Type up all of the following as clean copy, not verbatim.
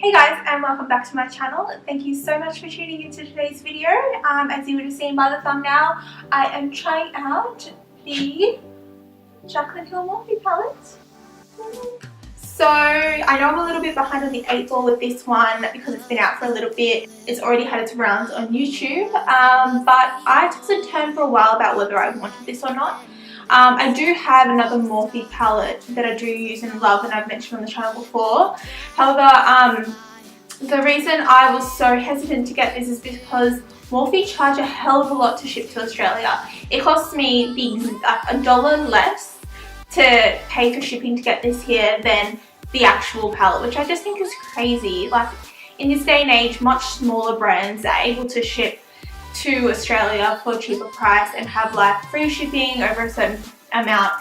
Hey guys, and welcome back to my channel. Thank you so much for tuning into today's video. As you would have seen by the thumbnail, I am trying out the JACLYN MORPHE palette. So I know I'm a little bit behind on the 8 ball with this one because it's been out for a little bit. It's already had its rounds on YouTube, but I took a turn for a while about whether I wanted this or not. I do have another Morphe palette that I do use and love, and I've mentioned on the channel before. However, the reason I was so hesitant to get this is because Morphe charge a hell of a lot to ship to Australia. It costs me $1 less to pay for shipping to get this here than the actual palette, which I just think is crazy. Like, in this day and age, much smaller brands are able to ship to Australia for a cheaper price and have like free shipping over a certain amount.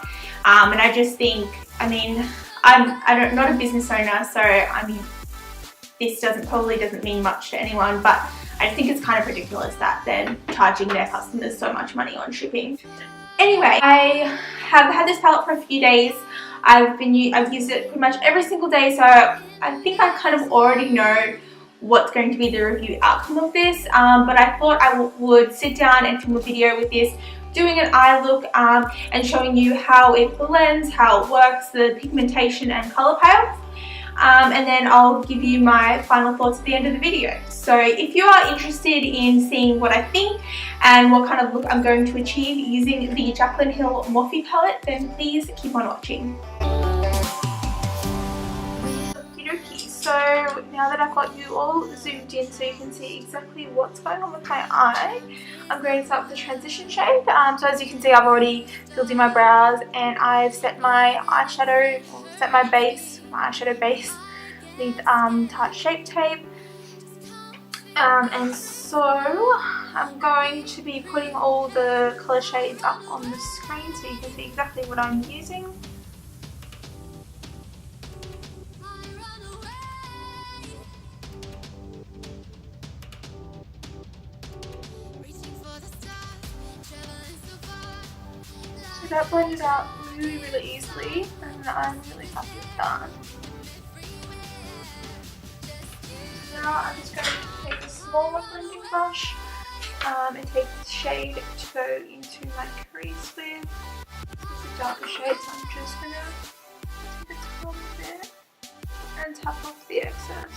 And I just think, I mean, I'm not a business owner, so I mean, this probably doesn't mean much to anyone, but I think it's kind of ridiculous that they're charging their customers so much money on shipping. Anyway, I have had this palette for a few days. I've used it pretty much every single day, so I think I kind of already know what's going to be the review outcome of this, but I thought I would sit down and film a video with this, doing an eye look and showing you how it blends, how it works, the pigmentation and colour payoff. And then I'll give you my final thoughts at the end of the video. So if you are interested in seeing what I think and what kind of look I'm going to achieve using the JACLYN MORPHE palette, then please keep on watching. So now that I've got you all zoomed in so you can see exactly what's going on with my eye, I'm going to start with the transition shade. So as you can see, I've already filled in my brows and I've set my eyeshadow, set my eyeshadow base with Tarte Shape Tape. And so I'm going to be putting all the colour shades up on the screen so you can see exactly what I'm using. So that blended out really easily, and I'm really happy with that. Now I'm just going to take a smaller blending brush and take this shade to go into my crease with. It's a darker shade, so I'm just going to take a little bit and tap off the excess.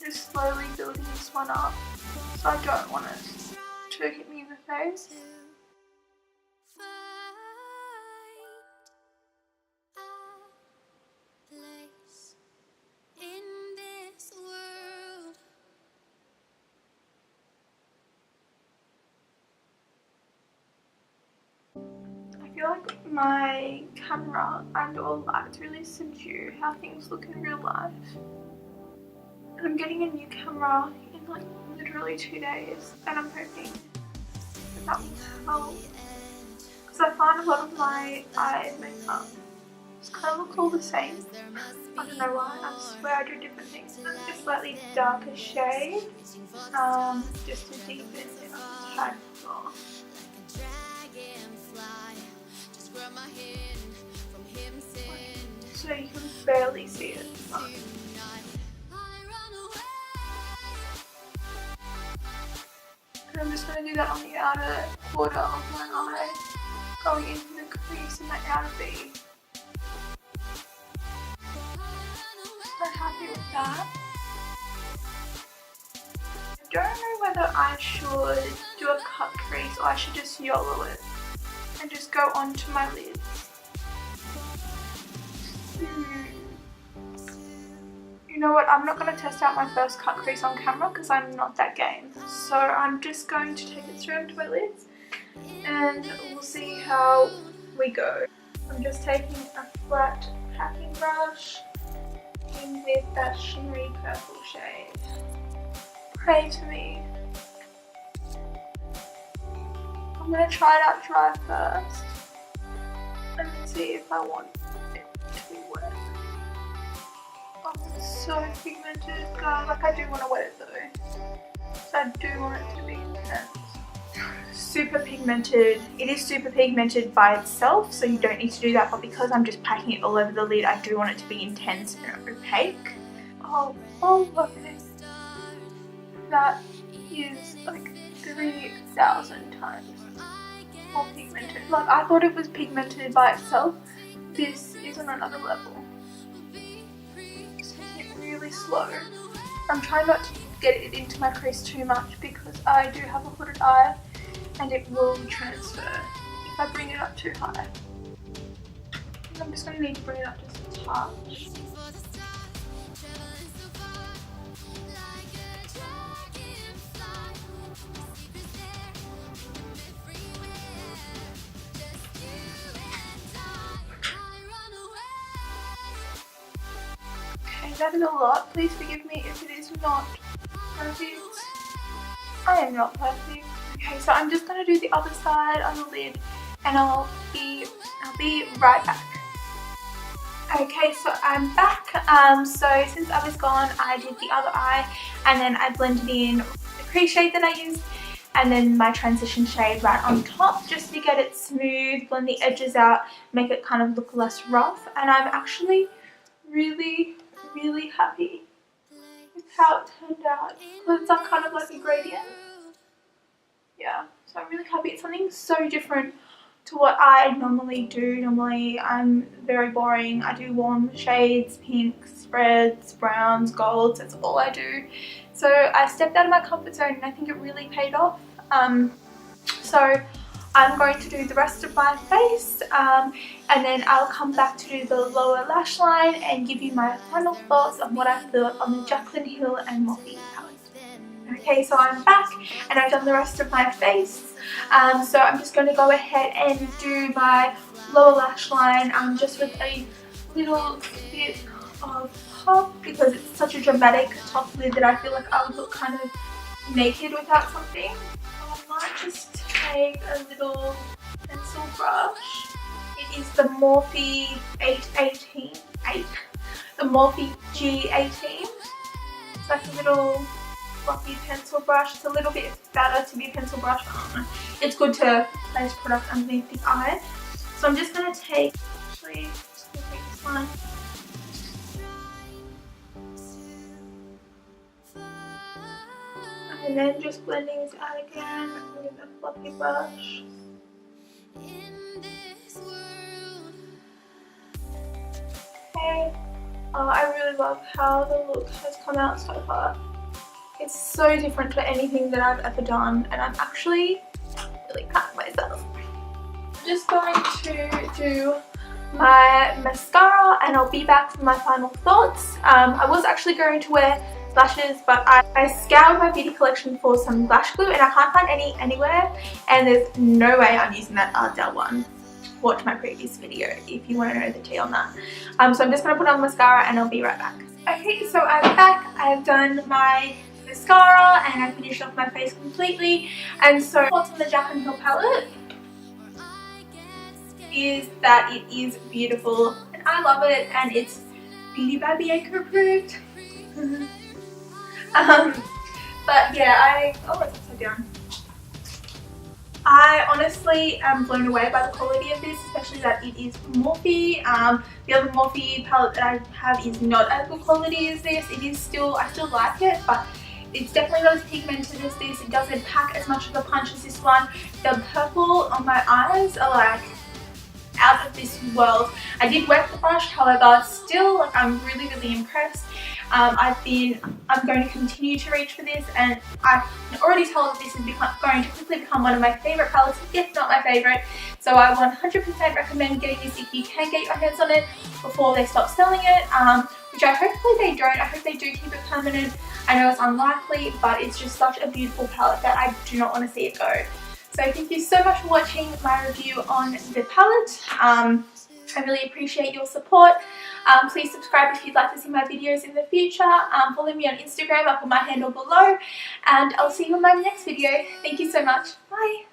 Just slowly building this one up, so I don't want it to hit me in the face. I feel like my camera and all lights really subdue how things look in real life. And I'm getting a new camera in like literally 2 days, and I'm hoping that will help, because I find a lot of my eye makeup just kind of look all the same. I don't know why. I swear I do different things. A slightly darker shade, just to deepen it a tad more. So you can barely see it. I'm just going to do that on the outer quarter of my eye, going into the crease in my outer V. So happy with that. I don't know whether I should do a cut crease or I should just YOLO it and just go onto my lids. You know what, I'm not going to test out my first cut crease on camera because I'm not that game. So I'm just going to take it straight onto my lids and we'll see how we go. I'm just taking a flat packing brush in with that shimmery purple shade. Pray to me. I'm going to try it out dry first and see if I want it to be wet. It's so pigmented, guys. Like, I do want to wet it though. So I do want it to be intense. super pigmented. It is super pigmented by itself, so you don't need to do that, but because I'm just packing it all over the lid, I do want it to be intense and opaque. Oh, okay. That is like 3,000 times more pigmented. Like, I thought it was pigmented by itself. This is on another level. Just taking it really slow. I'm trying not to get it into my crease too much because I do have a hooded eye and it will transfer if I bring it up too high. I'm just going to need to bring it up just a touch. Okay, that is a lot. Please forgive me if it is not perfect. I am not perfect. Okay, so I'm just going to do the other side on the lid and I'll be right back. Okay, so I'm back. So since I was gone, I did the other eye and then I blended in the crease shade that I used and then my transition shade right on top just to get it smooth, blend the edges out, make it kind of look less rough. And I'm actually really happy with how it turned out because it's kind of like a gradient. Yeah, so I'm really happy. It's something so different to what I normally do. Normally I'm very boring. I do warm shades, pinks, reds, browns, golds. That's all I do. So I stepped out of my comfort zone and I think it really paid off. So I'm going to do the rest of my face and then I'll come back to do the lower lash line and give you my final thoughts on what I thought on the JACLYN Hill and MORPHE palette. Okay, so I'm back and I've done the rest of my face. So I'm just going to go ahead and do my lower lash line just with a little bit of pop because it's such a dramatic top lid that I feel like I would look kind of naked without something. I might just take a little pencil brush. It is the MORPHE 818, the MORPHE G18. It's like a little fluffy pencil brush. It's a little bit fatter to be a pencil brush, but it's good to place product underneath the eye. So I'm just going to take, actually, just going to take this one. And then just blending this out again with a fluffy brush. Okay. I really love how the look has come out so far. It's so different to anything that I've ever done and I'm actually really proud of myself. I'm just going to do my mascara and I'll be back for my final thoughts. I was actually going to wear lashes, but I scoured my beauty collection for some lash glue and I can't find any anywhere and there's no way I'm using that Ardell one. Watch my previous video if you want to know the tea on that. So I'm just going to put on mascara and I'll be right back. Okay, so I'm back. I've done my mascara and I finished off my face completely. And so what's on the JACLYN Hill palette is that it is beautiful and I love it and it's Beauty by Bianca approved. But yeah, oh, it's upside down. I honestly am blown away by the quality of this, especially that it is MORPHE. The other MORPHE palette that I have is not as good quality as this. It is still, I still like it, but it's definitely not as pigmented as this. It doesn't pack as much of a punch as this one. The purple on my eyes are like out of this world. I did wet the brush, however, still like I'm really impressed. I'm going to continue to reach for this and I can already tell that this is going to quickly become one of my favourite palettes, if not my favourite. So I 100% recommend getting this if you can get your hands on it before they stop selling it, which I hopefully they don't. I hope they do keep it permanent. I know it's unlikely, but it's just such a beautiful palette that I do not want to see it go. So thank you so much for watching my review on the palette. I really appreciate your support. Please subscribe if you'd like to see my videos in the future. Follow me on Instagram, I'll put my handle below. And I'll see you in my next video. Thank you so much. Bye.